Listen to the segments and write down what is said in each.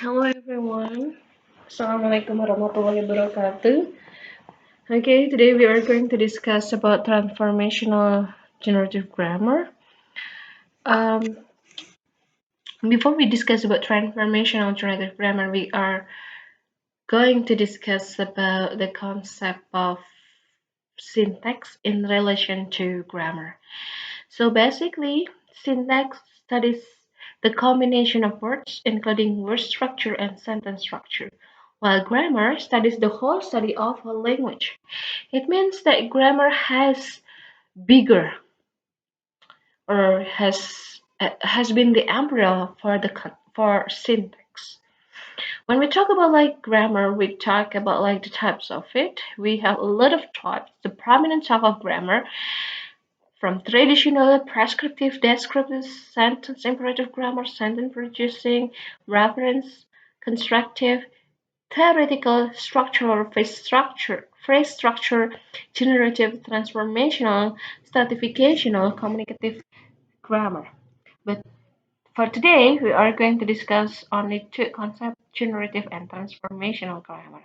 Hello everyone. Assalamualaikum warahmatullahi wabarakatuh. Okay, today we are going to discuss about transformational generative grammar. Um, Before we discuss about transformational generative grammar, we are going to discuss about the concept of syntax in relation to grammar. So basically, syntax studies the combination of words, including word structure and sentence structure, while grammar studies the whole study of a language. It means that grammar has bigger or has been the embryo for for syntax. When we talk about like grammar, we talk about like the types of it. We have a lot of types. The prominent type of grammar from traditional, prescriptive, descriptive, sentence imperative grammar, sentence reducing, reference, constructive, theoretical, structural, phrase structure, generative, transformational, stratificational, communicative grammar. But for today, we are going to discuss only two concepts, generative and transformational grammar.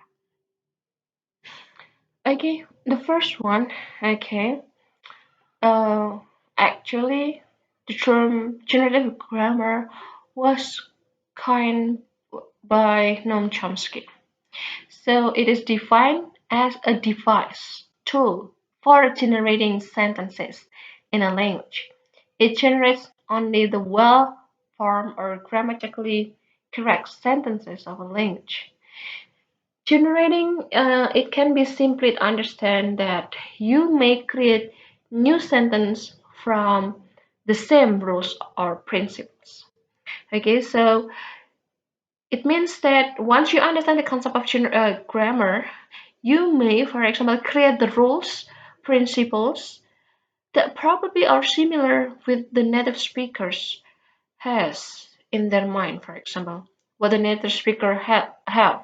Okay, the first one, okay, Uh, actually, the term generative grammar was coined by Noam Chomsky. So it is defined as a device, tool for generating sentences in a language. It generates only the well-formed or grammatically correct sentences of a language. Generating, it can be simply understand that you may create new sentence from the same rules or principles. Okay, so it means that once you understand the concept of grammar, you may, for example, create the rules, principles that probably are similar with the native speakers has in their mind, for example, what the native speaker have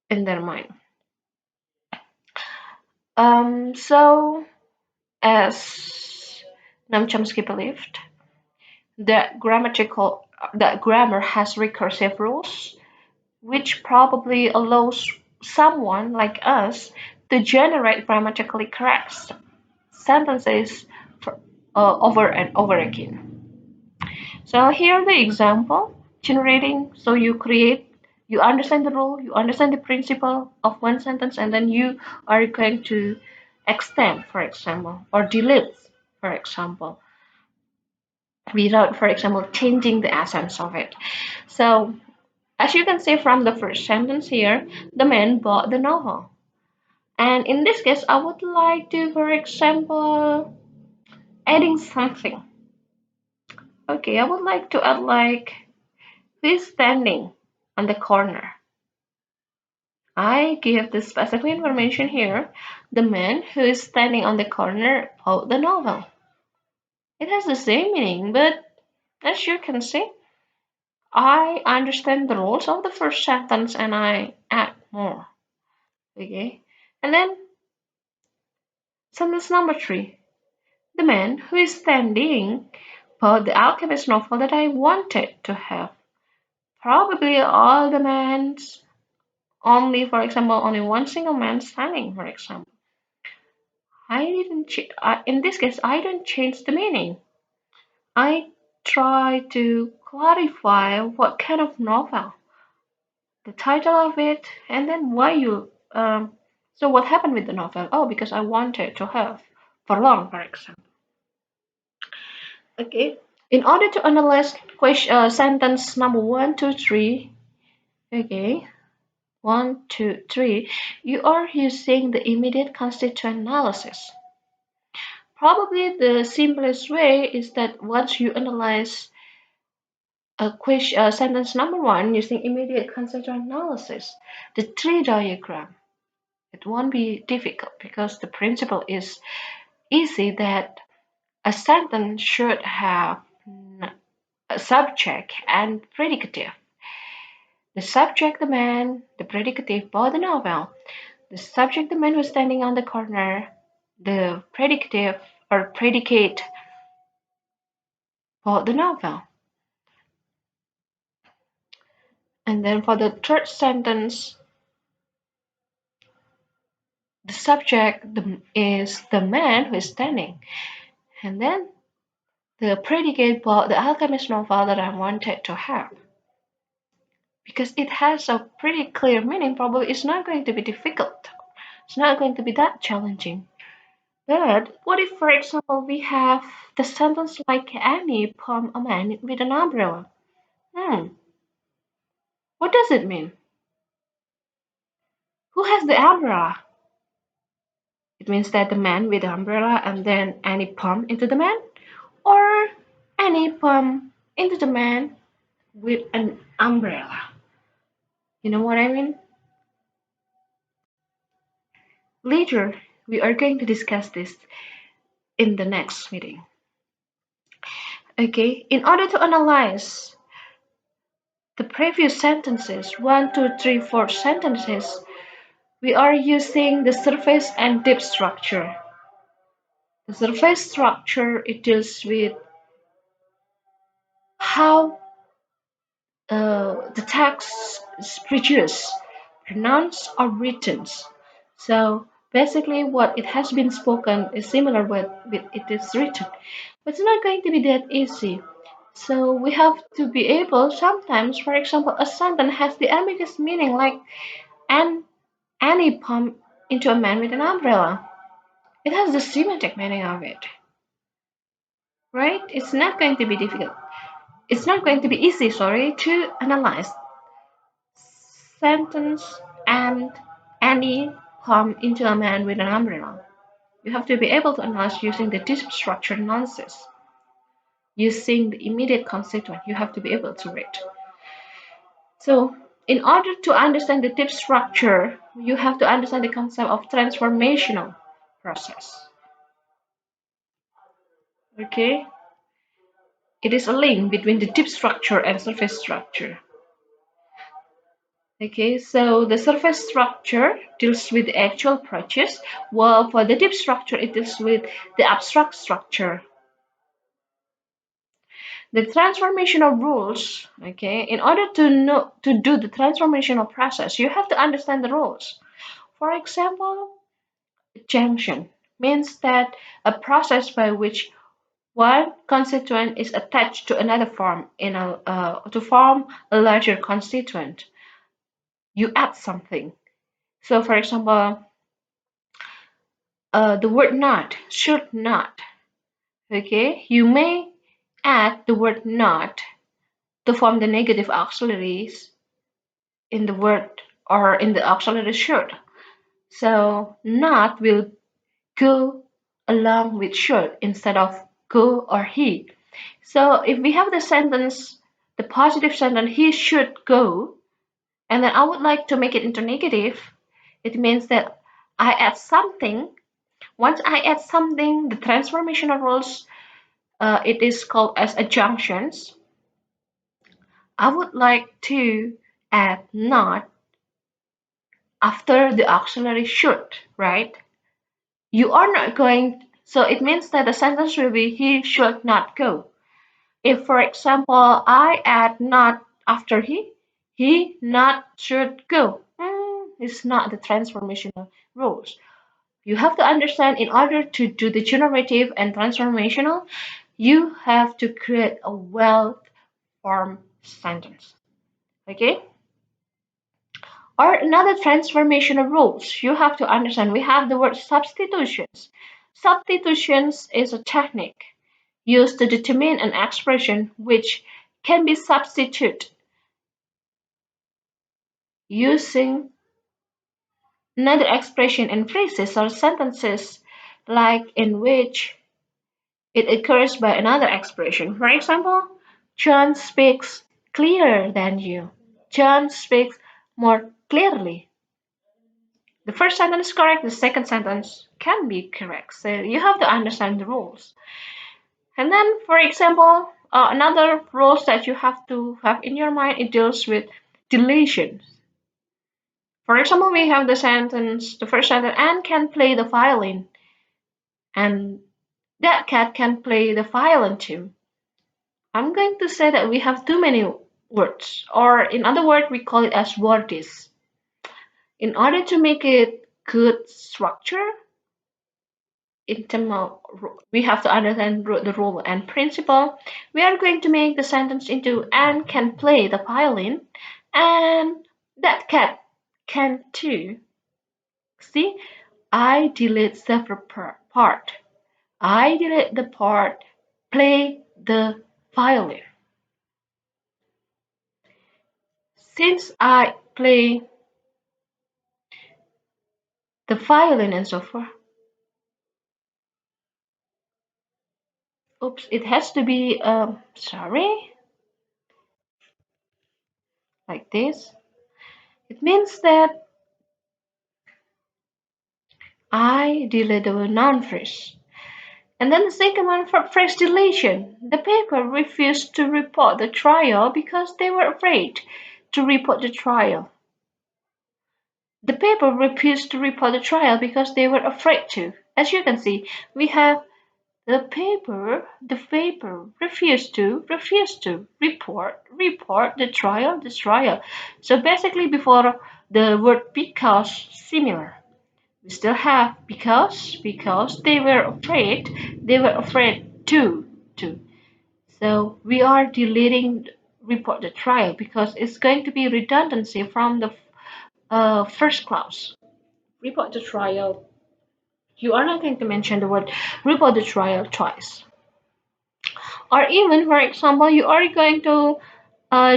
in their mind. So as Noam Chomsky believed, that grammar has recursive rules, which probably allows someone like us to generate grammatically correct sentences for, over and over again. So here the example generating. So you understand the rule, you understand the principle of one sentence, and then you are going to extend, for example, or delete, for example, without, for example, changing the essence of it. So as you can see from the first sentence here, the man bought the novel. And in this case, I would like to, for example, adding something. Okay, I would like to add like this standing on the corner. I give the specific information here. The man who is standing on the corner bought the novel. It has the same meaning, but as you can see, I understand the rules of the first sentence and I add more. Okay, and then sentence number three. The man who is standing bought the alchemist novel that I wanted to have. Probably all the men's only, for example, only one single man standing, for example. I didn't. In this case, I don't change the meaning. I try to clarify what kind of novel, the title of it, and then why you. So what happened with the novel? Oh, because I wanted to have for long, for example. Okay. In order to analyze sentence number one, two, three, okay, one, two, three, you are using the immediate constituent analysis. Probably the simplest way is that once you analyze sentence number one using immediate constituent analysis, the tree diagram, it won't be difficult because the principle is easy that a sentence should have a subject and predicative. The subject, the man, the predicative, both the novel. The subject, the man was standing on the corner. The predicative or predicate, both the novel. And then for the third sentence, the subject is the man who is standing. And then the predicate bought the alchemist novel that I wanted to have. Because it has a pretty clear meaning, probably it's not going to be difficult. It's not going to be that challenging. But what if, for example, we have the sentence like Annie palm a man with an umbrella? Hmm, what does it mean? Who has the umbrella? It means that the man with the umbrella and then Annie palm into the man? Or Annie palm into the man with an umbrella? You know what I mean? Later, we are going to discuss this in the next meeting. Okay, in order to analyze the previous sentences, one, two, three, four sentences, we are using the surface and deep structure. The surface structure, it deals with how the text is produced, pronounced, or written. So basically, what it has been spoken is similar with it is written, but it's not going to be that easy. So we have to be able sometimes, for example, a sentence has the ambiguous meaning like an Annie pump into a man with an umbrella. It has the semantic meaning of it, right? It's not going to be difficult. It's not going to be easy, sorry, to analyze sentence and Annie pump into a man with an umbrella. You have to be able to analyze using the deep structure analysis, using the immediate constituent. You have to be able to read. So, in order to understand the deep structure, you have to understand the concept of transformational process. Okay, it is a link between the deep structure and surface structure. Okay, so the surface structure deals with the actual process, while for the deep structure, it deals with the abstract structure. The transformational rules, okay, in order to know to do the transformational process, you have to understand the rules. For example, junction means that a process by which one constituent is attached to another form to form a larger constituent. You add something. So, for example, the word not, should not. Okay, you may add the word not to form the negative auxiliaries in the word or in the auxiliary should. So, not will go along with should instead of go or he. So if we have the sentence, the positive sentence, he should go, and then I would like to make it into negative, it means that I add something. Once I add something, the transformational rules, it is called as adjunctions. I would like to add not after the auxiliary should, right? You are not going, so it means that the sentence will be he should not go. If, for example, I add not after he not should go. It's not the transformational rules. You have to understand in order to do the generative and transformational, you have to create a well formed sentence. Okay? Or another transformational rules you have to understand. We have the word substitutions. Substitutions is a technique used to determine an expression which can be substituted using another expression in phrases or sentences like in which it occurs by another expression. For example, John speaks clearer than you. John speaks more clearly. The first sentence is correct, the second sentence can be correct. So you have to understand the rules. And then, for example, another rules that you have to have in your mind, it deals with deletion. For example, we have the sentence, the first sentence, Anne can play the violin, and that cat can play the violin too. I'm going to say that we have too many words, or in other words, we call it as words. In order to make it good structure, in terms of we have to understand the rule and principle. We are going to make the sentence into "and can play the violin," and "that cat can too." See, I delete several part. I delete the part "play the violin." Since I play the violin and so forth, oops, it has to be sorry, like this. It means that I delete the noun phrase. And then the second one for phrase deletion. The paper refused to report the trial because they were afraid to report the trial. The paper refused to report the trial because they were afraid to. As you can see, we have the paper refused to report the trial. So basically before the word because similar. We still have because they were afraid to. So we are deleting report the trial because it's going to be redundancy from the first clause. Report the trial. You are not going to mention the word report the trial twice. Or even, for example, you are going to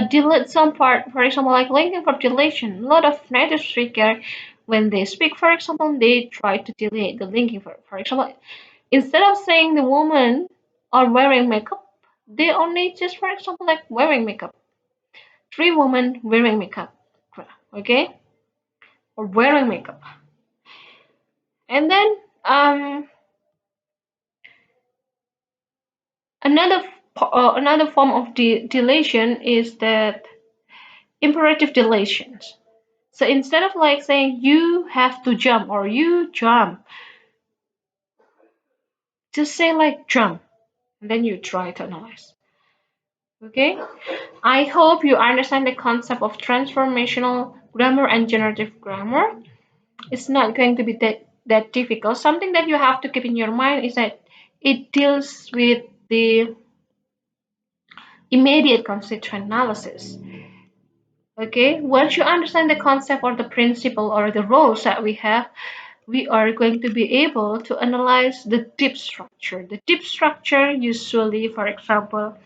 delete some part, for example, like linking for deletion. A lot of native speaker, when they speak, for example, they try to delete the linking for example, instead of saying the woman are wearing makeup, they only just, for example, like wearing makeup. Three women wearing makeup, okay, or wearing makeup. And then another another form of deletion is that imperative deletions. So instead of like saying you have to jump or you jump, just say like jump, and then you try to analyze. Okay? I hope you understand the concept of transformational grammar and generative grammar. It's not going to be that difficult. Something that you have to keep in your mind is that it deals with the immediate constituent analysis. Okay, once you understand the concept or the principle or the roles that we have, we are going to be able to analyze the deep structure. The deep structure usually, for example,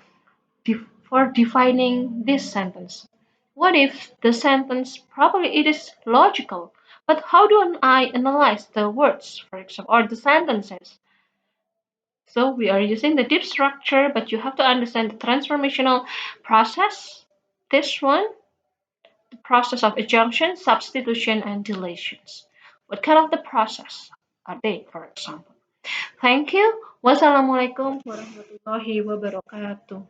for defining this sentence. What if the sentence probably it is logical, but how do I analyze the words, for example, or the sentences? So we are using the deep structure, but you have to understand the transformational process. This one, the process of adjunction, substitution, and deletions. What kind of the process are they, for example? Thank you. Wassalamualaikum warahmatullahi wabarakatuh.